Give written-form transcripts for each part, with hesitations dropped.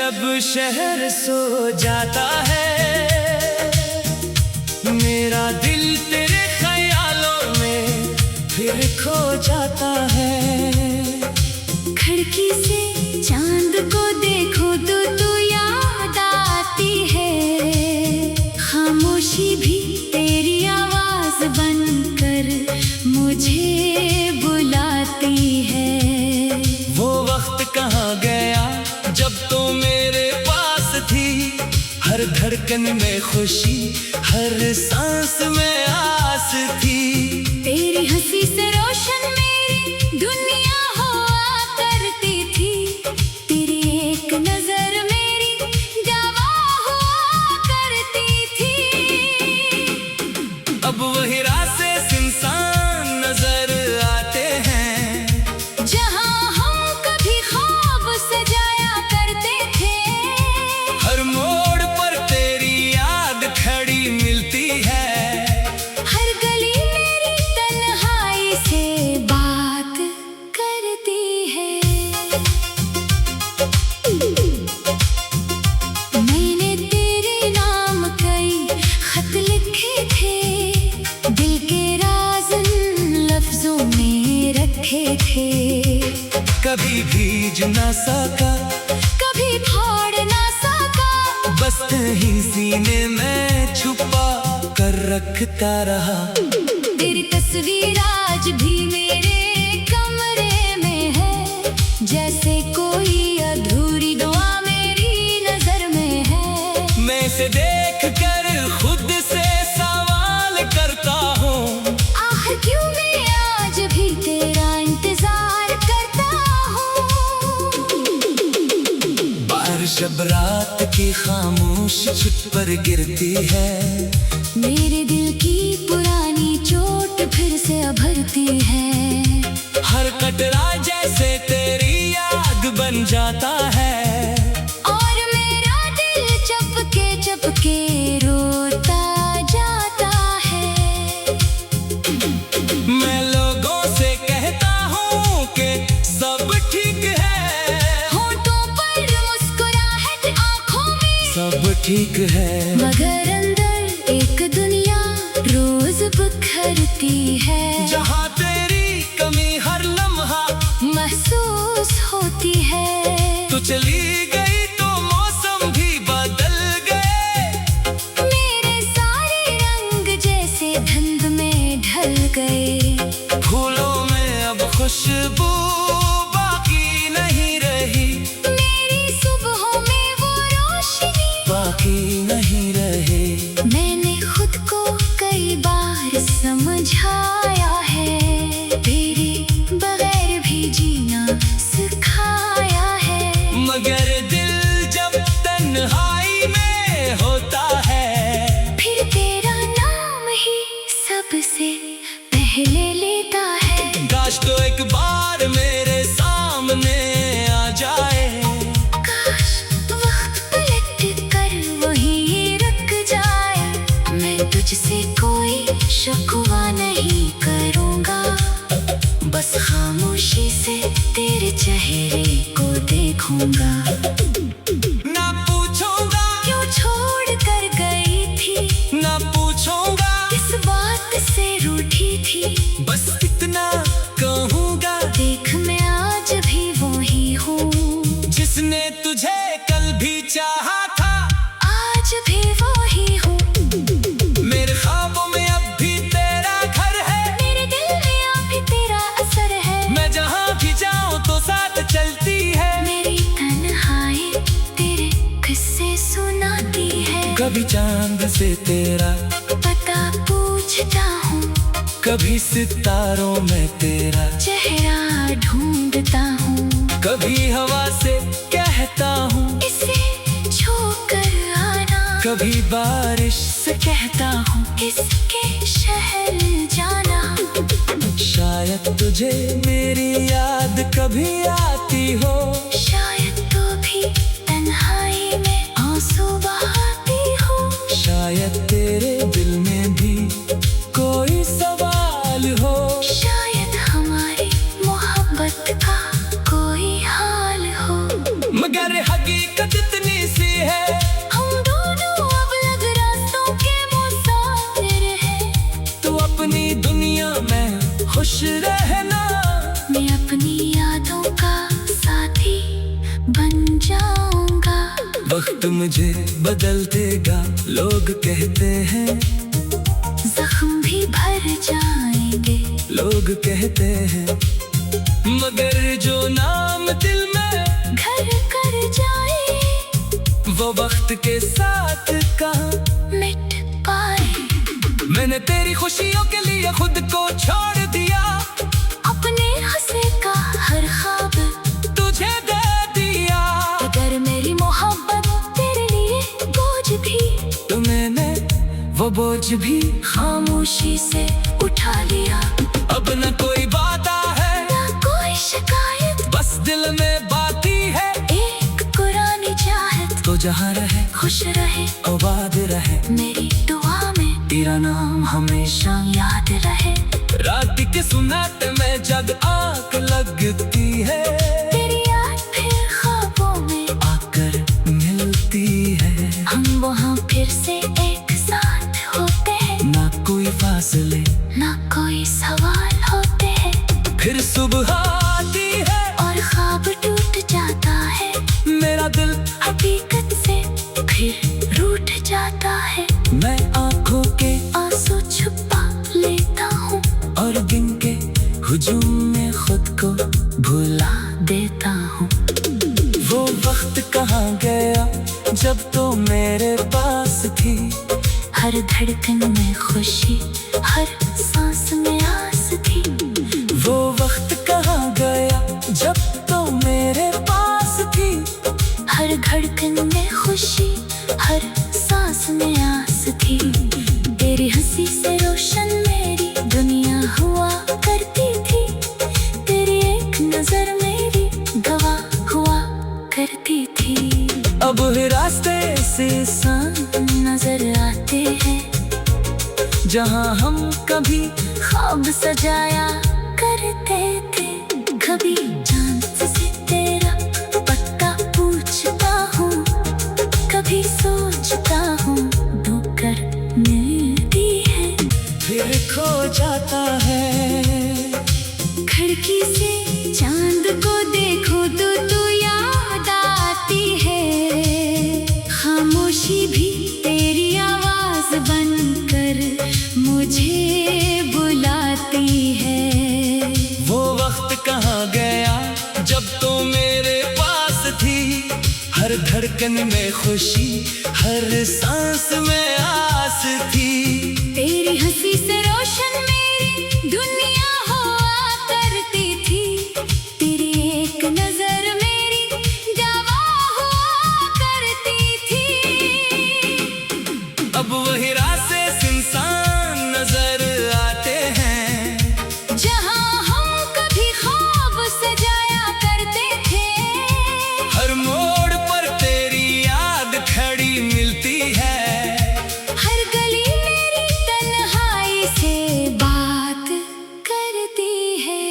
जब शहर सो जाता है, मेरा दिल तेरे ख्यालों में फिर खो जाता है। खिड़की से चांद को देखो तो तू याद आती है। खामोशी भी तेरी आवाज बनकर मुझे बुलाती है। वो वक्त कहाँ गया जब तो मेरे पास थी, हर धड़कन में खुशी, हर सांस में आस थी। तेरी हंसी से रोशन मेरी दुनिया हुआ करती थी। तेरी एक नजर मेरी गवाह हुआ करती थी। अब वही रास्ते सुनसान नजर आते हैं, जहां हम कभी ख्वाब सजाया करते थे। हर मोड़ पर तेरी याद खड़ी मिलती है। हर गली मेरी तन्हाई से बात करती है। मैंने तेरे नाम कई खत लिखे थे, दिल के राज लफ्जों में रखे थे। कभी भीज ना सका, कभी फाड़ ना सका, बस ही सीने में छुपा कर रखता रहा। तेरी तस्वीर आज भी मेरे कमरे में है, जैसे कोई अधूरी दुआ मेरी नजर में है। मैं इसे देख कर खुद से सवाल करता हूँ, आखिर क्यों मैं आज भी तेरा इंतजार करता हूँ। बारिश अब रात की खामोश छत पर गिरती है। मेरे दिल की पुरानी चोट फिर से उभरती है। हर कटरा जैसे तेरी याद बन जाता है, और मेरा दिल चपके चपके रोता जाता है। मैं लोगों से कहता हूँ कि सब ठीक है, होठों पर मुस्कुराहट, आँखों में सब ठीक है। मगर अंदर एक दुनिया रोज बिखरती है। जहाँ तेरी कमी हर लम्हा महसूस होती है। तू चली गई तो मौसम भी बदल गए। मेरे सारे रंग जैसे धुंध में ढल गए। फूलों में अब खुशबू बाकी नहीं रही, मेरी सुबहों में वो रोशनी बाकी नहीं रहे। मैंने खुद को कई बार समझाया है, तेरे बगैर भी जीना सिखाया है। मगर दिल जब तन्हाई में होता है, फिर तेरा नाम ही सबसे पहले लेता है। काश तो एक बार मेरे सामने आ जाए। काश वक्त पलट कर वहीं रुक जाए। मैं तुझसे कोई शिकवा नहीं करूँगा, बस खामोशी से तेरे चेहरे को देखूंगा। ना पूछूंगा क्यों छोड़ कर गई थी, ना पूछूंगा किस बात से रूठी थी। बस इतना कहूँगा, देख मैं आज भी वही हूँ, जिसने तुझे कल भी चाहा था, आज भी वही हूँ। मेरे ख्वाबों में अब भी तेरा घर है। मेरे दिल में अब भी तेरा असर है। मैं जहाँ भी जाऊँ तो साथ चलती है। मेरी तन्हाई तेरे किस्से सुनाती है। कभी चांद से तेरा पता पूछता हूँ, कभी सितारों में तेरा चेहरा ढूंढता हूँ। कभी हवा से कहता हूँ, इसे छू कर आना। कभी बारिश से कहता हूँ, इसके शहर जाना। शायद तुझे मेरी याद कभी आती हो। शायद तो भी तन्हाई में आंसू बहाती हो। शायद तेरे दिल में भी कोई सवाल हो। शायद हमारी मोहब्बत का कोई हाल हो। मगर हकीकत इतनी सी है, हम दोनों अब अलग रास्तों के मुसाफिर हैं। तू अपनी दुनिया में खुश रहना, मैं अपनी यादों का साथी बन जाऊंगा। वक्त मुझे बदल देगा, लोग कहते हैं, जख्म भी भर जाएंगे, लोग कहते हैं, मगर जो नाम दिल में घर कर जाए वो वक्त के साथ कहाँ मिट पाए। मैंने तेरी खुशियों के लिए खुद को छोड़ दिया, अपने हंसे का हर ख्वाब तुझे दे दिया। अगर मेरी मोहब्बत तेरे लिए बोझ थी, तो मैंने वो बोझ भी खामोशी से उठा लिया। अब न कोई बात है, ना कोई शिकायत, बस दिल में बाकी है एक पुरानी चाहत। तो जहाँ रहे खुश रहे, आबाद रहे, मेरी दुआ में तेरा नाम हमेशा याद रहे। रात के सुन्नत में जब आग लगती है, तेरी याद फिर ख्वाबों में आकर मिलती है। हम वहाँ फिर से एक साथ होते हैं, ना कोई फासले, ना कोई सवाल होते हैं। फिर सुबह आती है और ख्वाब टूट जाता है, मेरा दिल हकीकत से फिर रूठ जाता है। मैं आंखों के आंसू छुपा लेता हूँ और दिन के हुजूम में खुद को भुला देता हूँ। वो वक्त कहाँ गया जब तो मेरे पास थी, हर धड़कन में खुशी, हर सांस में आस थी। वो वक्त कहाँ गया जब तो मेरे पास थी, हर धड़कन में खुशी, हर सांस में आस थी। तेरी हंसी से रोशन मेरी दुनिया हुआ करती थी, तेरी एक नजर मेरी गवाह हुआ करती थी। अब रास्ते से सान नजर आते हैं जहाँ हम कभी ख्वाब सजाया करते थे। कभी चांद से तेरा पता पूछता हूँ, कभी सोचता हूँ धोकर मिलती है, फिर खो जाता है। खिड़की से चांद को देखो तो तू याद आती है। खामोशी भी तेरी आवाज बनकर मुझे बुलाती है। वो वक्त कहाँ गया जब तो मेरे पास थी, हर धड़कन में खुशी, हर सांस में आस थी। तेरी हंसी से रोशन मेरी दुनिया हुआ करती थी, तेरी एक नजर मेरी गवाह हुआ करती थी। अब वही रास्ते सुनसान नजर आते हैं, जहाँ हम कभी ख्वाब सजाया करते थे। हर मोड़ पर तेरी याद खड़ी मिलती है। हर गली मेरी तन्हाई से बात करती है।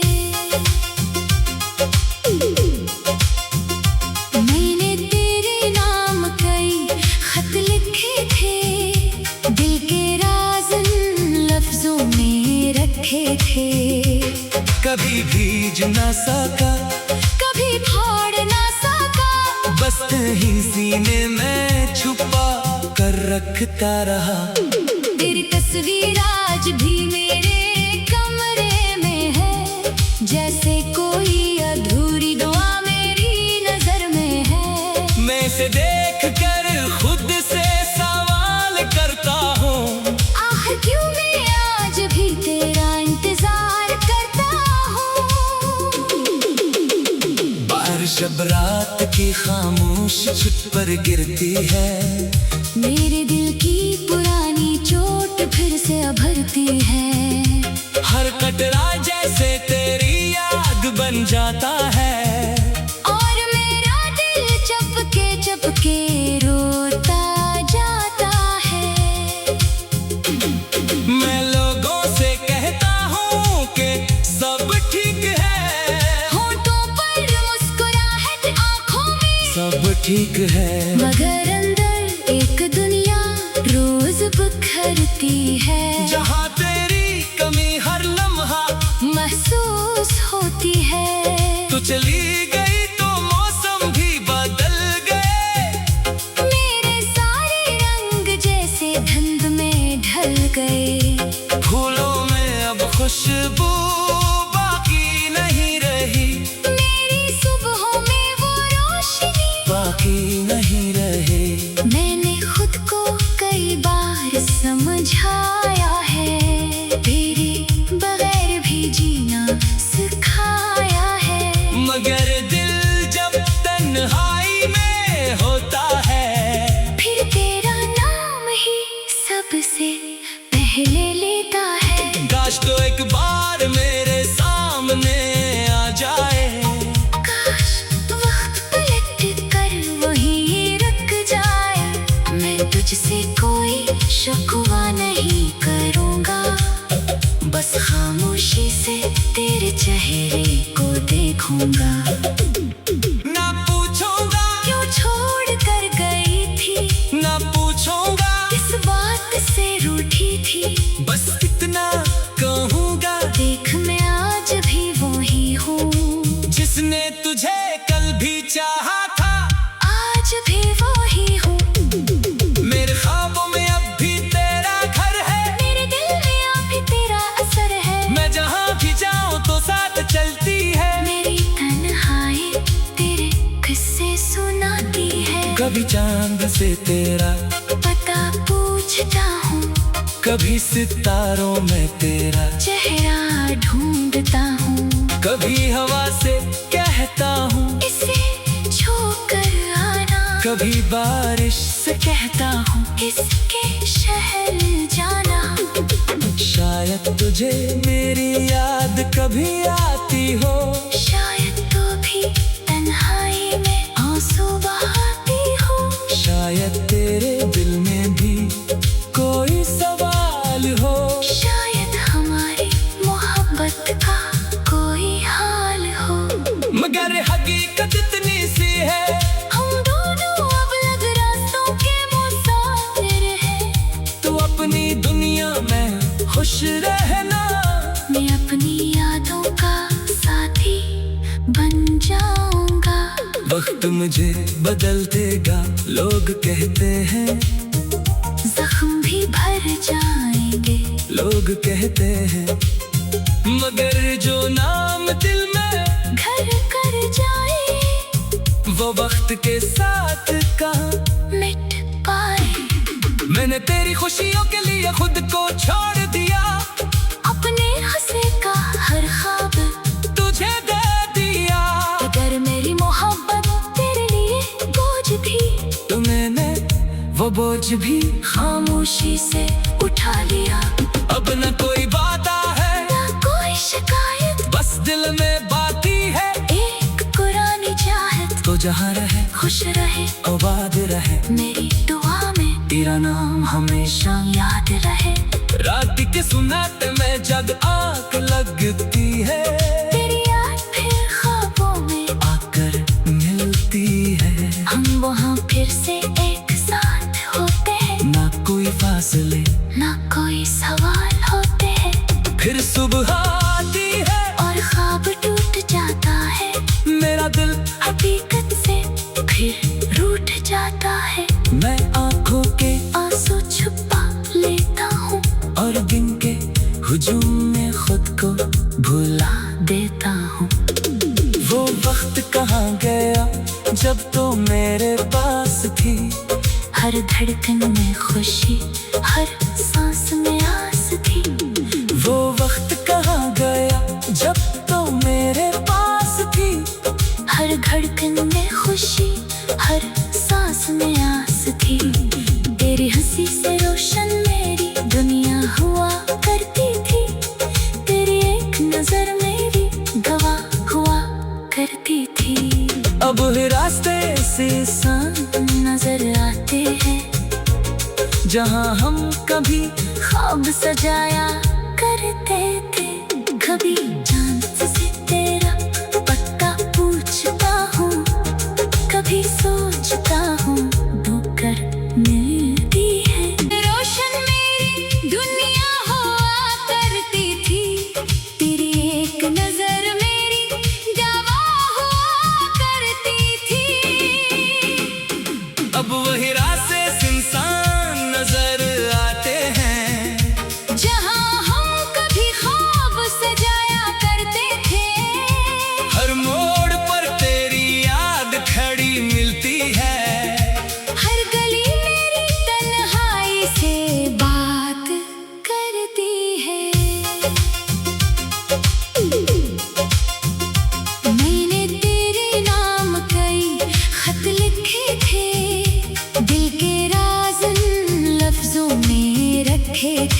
मैंने तेरे नाम कई खत लिखे थे, दिल के राज लफ्जों में रखे थे। कभी भीज ना सका, कभी फाड़ ना सका, बस ही सीने में छुपा कर रखता रहा। तेरी तस्वीर आज भी मेरे कमरे में है, जैसे कोई अधूरी दुआ मेरी नजर में है। मैं इसे देख कर खुद से सवाल करता हूँ, आखिर क्यों मैं आज भी तेरा इंतजार करता हूँ। बारिश अब रात की खामोश छत पर गिरती है, मेरे दिल की पुरानी चोट फिर से उभरती है। हर कटरा जैसे तेरी याद बन जाता है। और मेरा दिल चपके चपके रोता जाता है। मैं लोगों से कहता हूँ कि सब ठीक है, होठों पर मुस्कुराहट, आँखों में सब ठीक है, मगर अंदर एक दुनिया रोज बिखरती है, जहाँ तेरी कमी हर लम्हा महसूस होती है। तू चली गई तो मौसम भी बदल गए, मेरे सारे रंग जैसे धुंध में ढल गए, फूलों में अब खुशबू बाकी नहीं रही, मेरी सुबहों में वो रोशनी बाकी नहीं रहे। मैंने खुद को कई बार समझाया है, तेरे बगैर भी जीना सिखाया है, मगर दिल जब तन्हाई में होता है, फिर तेरा नाम ही सबसे पहले लेता है। काश तो एक बार मेरे सामने आ जाए, काश वक्त पलट कर वहीं रुक जाए, मैं तुझसे कोई शिकवा नहीं करूँगा, बस खामोशी से तेरे चेहरे को देखूंगा। ना पूछूंगा क्यों छोड़ कर गई थी, ना पूछूंगा किस बात से रूठी थी, बस इतना कहूंगा, देख मैं आज भी वही हूँ, जिसने तुझे कल भी चाहा था, आज भी वही हूँ। मेरे ख्वाबों में अब भी तेरा घर है, मेरे दिल में अब भी तेरा असर है, मैं जहाँ भी जाऊँ तो साथ चलती है, मेरी तन्हाई तेरे किस्से सुनाती है। कभी चांद से तेरा पता पूछता हूँ, कभी सितारों में तेरा चेहरा ढूंढता हूँ, कभी हवा से कहता हूँ, इसे छू कर आना, कभी बारिश से कहता हूँ, इसके शहर जाना। शायद तुझे मेरी याद कभी आती हो, शायद तो भी तन्हाई में आंसू बहाती हो, शायद तेरे दिल में भी कोई सवाल हो, शायद हमारी मोहब्बत का कोई हाल हो, मगर हकीकत इतनी सी है, हम दोनों अब अलग रास्तों के मुसाफिर हैं। तू अपनी दुनिया में खुश रहना, मैं अपनी यादों का साथी बन जाऊंगा। वक्त मुझे बदल देगा, लोग कहते हैं, जख्म भी भर जाएंगे, लोग कहते हैं, मगर जो नाम दिल में घर कर जाए, वो वक्त के साथ कहाँ मिट पाए। मैंने तेरी खुशियों के लिए खुद को छोड़ दिया, अपने हंसे का हर ख्वाब तुझे दे दिया, अगर मेरी मोहब्बत तेरे लिए बोझ थी, तो मैंने वो बोझ भी खामोशी से उठा लिया। अब न कोई बात है, ना कोई शिकायत, बस दिल में बाती है, एक पुरानी चाहत, तो जहाँ रहे खुश रहे, आबाद रहे, मेरी दुआ में तेरा नाम हमेशा याद रहे। रात के सुनाते में जग आग लगती है, तेरी याद फिर ख्वाबों में आकर मिलती है, हम वहाँ फिर से एक साथ होते हैं, ना कोई फासले ना कोई सवाल होते हैं, फिर सुबह आती है और ख्वाब टूट जाता है, मेरा दिल हकीकत से फिर रूठ जाता है, मैं आंखों के आंसू छुपा लेता हूँ, और दिन के हुजूम में खुद को भुला देता हूँ। वो वक्त कहाँ गया जब तो मेरे पास थी, हर धड़कन में खुशी, हर सांस में आस थी, वो वक्त कहाँ गया जब तो मेरे पास थी, हर धड़कन में खुशी, हर सांस में आस थी, तेरी हंसी से रोशन मेरी दुनिया हुआ करती थी, तेरी एक नजर मेरी गवाह हुआ करती थी। अब रास्ते से सान नजर आते हैं, जहाँ हम कभी ख्वाब सजाया करते थे, कभी चांद से तेरा पता पूछता हूँ, कभी सो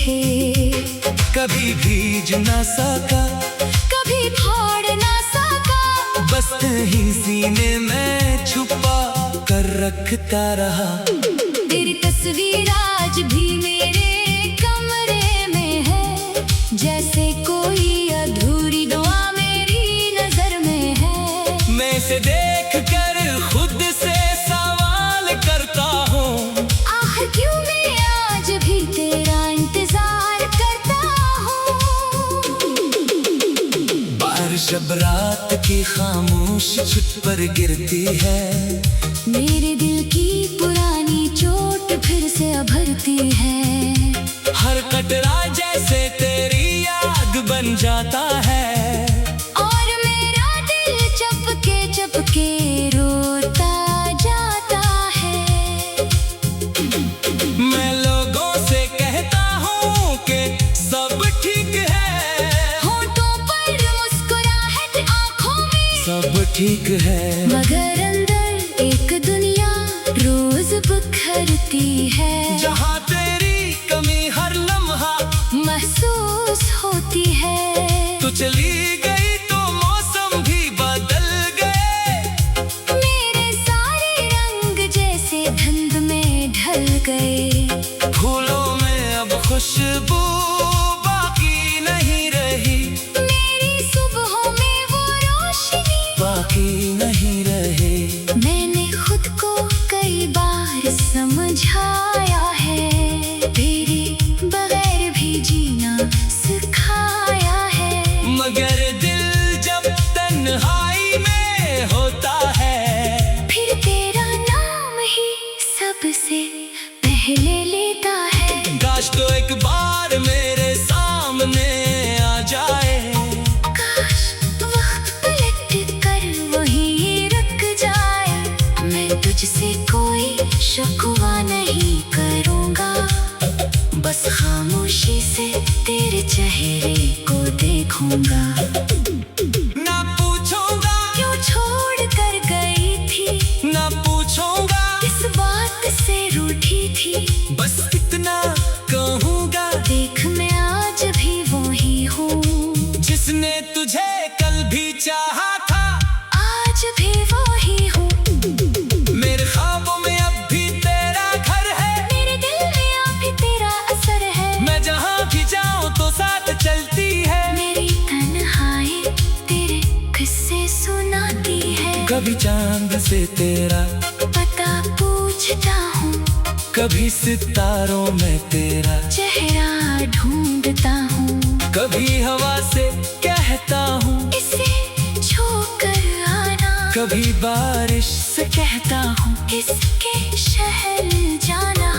थे। कभी भीज ना सका, कभी फाड़ ना सका, बस ही सीने में छुपा कर रखता रहा। तेरी तस्वीर आज भी मेरे कमरे में है, जैसे कोई अधूरी दुआ मेरी नजर में है। मैं इसे देख कर खुद से सवाल करता हूँ, आखिर क्यों मैं आज भी तेरा इंतजार करता हूँ। बारिश अब रात की खामोश छत पर गिरती है, मेरे दिल की पुरानी चोट फिर से उभरती है। हर कटरा जैसे तेरी याद बन जाता है, और मेरा दिल चपके चपके रोता जाता है। मैं लोगों से कहता हूँ कि सब ठीक है, होठों पर मुस्कुराहट, आँखों में सब ठीक है, मगर अंदर एक दुनिया रोज बिखरती है। जहाँ तेरी कमी हर लम्हा महसूस होती है। तू चली गई तो मौसम भी बदल गए, मेरे सारे रंग जैसे धुंध में ढल गए। फूलों में अब खुशबू बाकी नहीं रही, मेरी सुबहों में वो रोशनी बाकी नहीं रहे। मैंने खुद को कई बार समझाया है, तेरे बगैर भी जीना सिखाया है। मगर दिल जब तन्हाई में होता है, फिर तेरा नाम ही सबसे पहले लेता है। काश तो एक बार मेरे सामने आ जाए, काश वक्त पलट कर वहीं रुक जाए। मैं तुझसे कोई शिकवा नहीं करूँगा, बस खामोशी से तेरे चेहरे को देखूंगा। ना पूछूंगा क्यों छोड़ कर गई थी, ना पूछूंगा किस बात से रूठी थी। बस इतना कहूँगा, देख मैं आज भी वही हूँ, जिसने तुझे कल भी चाहा था, आज भी वही हूँ। मेरे ख्वाबों में अब भी तेरा घर है, मेरे दिल में अब भी तेरा असर है। मैं जहाँ भी जाऊँ तो साथ चलती है, मेरी तन्हाई तेरे किस्से सुनाती है। कभी चांद से तेरा पता पूछता हूँ, कभी सितारों में तेरा चेहरा ढूंढता हूँ। कभी हवा से कहता हूँ, इसे छू कर आना, कभी बारिश से कहता हूँ, इसके शहर जाना।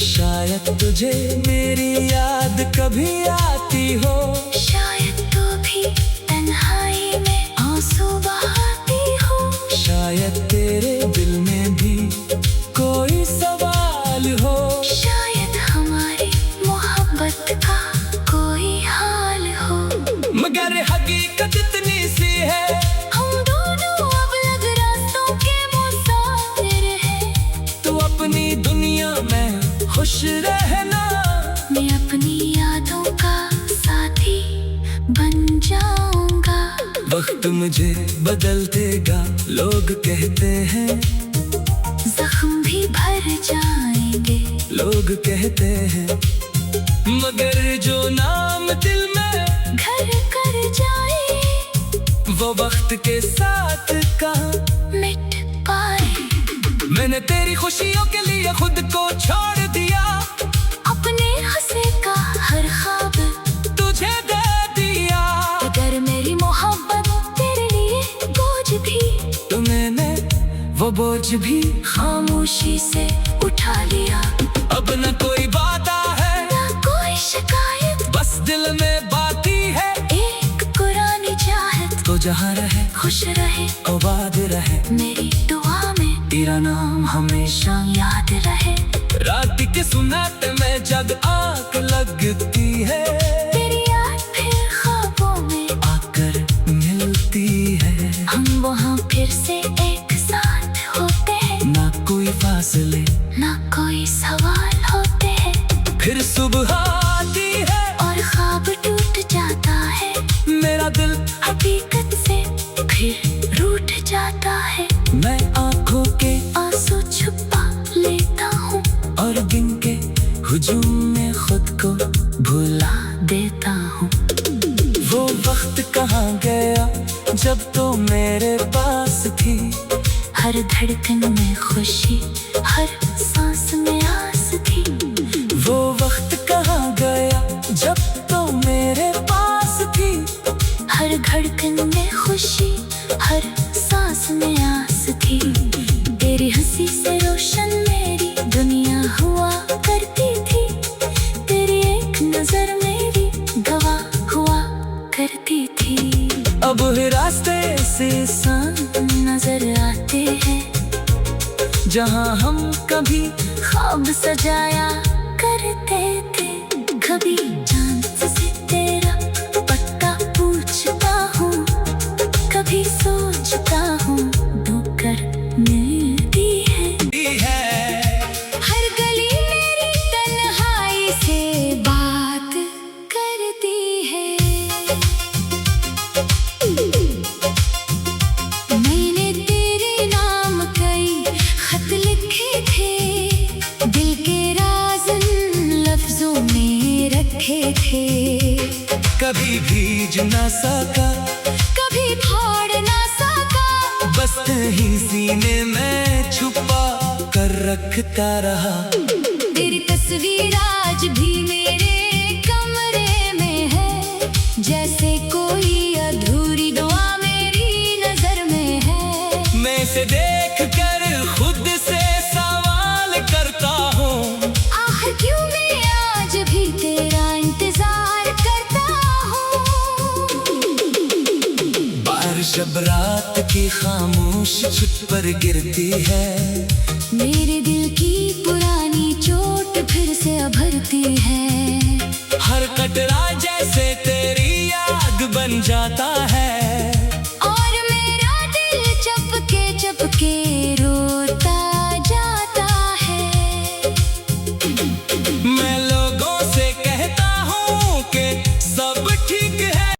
शायद तुझे मेरी याद कभी आती हो, शायद तो भी तन्हाई में आंसू बहाती हो। शायद तेरे दिल में भी कोई सवाल हो, शायद हमारी मोहब्बत का कोई हाल हो। मगर हकीकत इतनी सी है, हम दोनों अब अलग रास्तों के मुसाफिर हैं। तू अपनी दुनिया में खुश रहना, मैं अपनी यादों का साथी बन जाऊंगा। वक्त मुझे बदल देगा, लोग कहते हैं, जख्म भी भर जाएंगे, लोग कहते हैं, मगर जो नाम दिल में घर कर जाए, वो वक्त के साथ कहाँ मिट पाए। मैंने तेरी खुशियों के लिए खुद को छोड़ दिया, अपने हंसे का हर ख्वाब तुझे दे दिया। अगर मेरी मोहब्बत तेरे लिए बोझ थी, तो मैंने वो बोझ भी खामोशी से उठा लिया। अब न कोई बात है, ना कोई शिकायत, बस दिल में बाकी है एक पुरानी चाहत। तो जहाँ रहे खुश रहे, आबाद रहे, मेरी दुआ में तेरा नाम हमेशा याद रहे। रात के सुनाते में जब आग लगती है, तेरी याद फिर ख्वाबों में आकर मिलती है। हम वहाँ फिर से एक साथ होते हैं, ना कोई फासले ना कोई सवाल होते हैं। फिर सुबह आती है और ख्वाब टूट जाता है। मेरा दिल हकीकत से फिर रूठ जाता है। मैं आंखों के आंसू छुपा लेता हूँ और दिन के हुजूम में खुद को भुला देता हूँ। वो वक्त कहाँ गया जब तो मेरे पास थी। हर धड़कन में खुशी, हर सांस में आस थी। वो वक्त कहाँ गया जब तो मेरे पास थी। हर धड़कन में खुशी, हर सांस में आस थी। तेरी हंसी से रोशन मेरी दुनिया हुआ करती थी। तेरी एक नजर मेरी गवाह हुआ करती थी। अब रास्ते से नजर आते हैं जहाँ हम कभी ख्वाब सजाया करते थे। कभी चांद से तेरा पता पूछता हूँ, कभी सोचता हूँ धोकर मिलती है। हर गली मेरी तन्हाई से बात करती है। मैंने तेरे नाम कई खत लिखे थे, दिल के राज लफ्जों में रखे थे। कभी भीज ना सका, कभी फाड़ ना सका, बस ही सीने में छुपा कर रखता रहा। तेरी तस्वीर आज भी मेरे कमरे में है, जैसे कोई अधूरी दुआ मेरी नजर में है। मैं इसे देख कर खुद से सवाल करता हूँ, आखिर क्यों मैं आज भी तेरा इंतजार करता हूँ। बारिश अब रात की खामोश छत पर गिरती है। मेरे दिल की पुरानी चोट फिर से उभरती है। हर कटरा जैसे तेरी याद बन जाता है। और मेरा दिल चपके चपके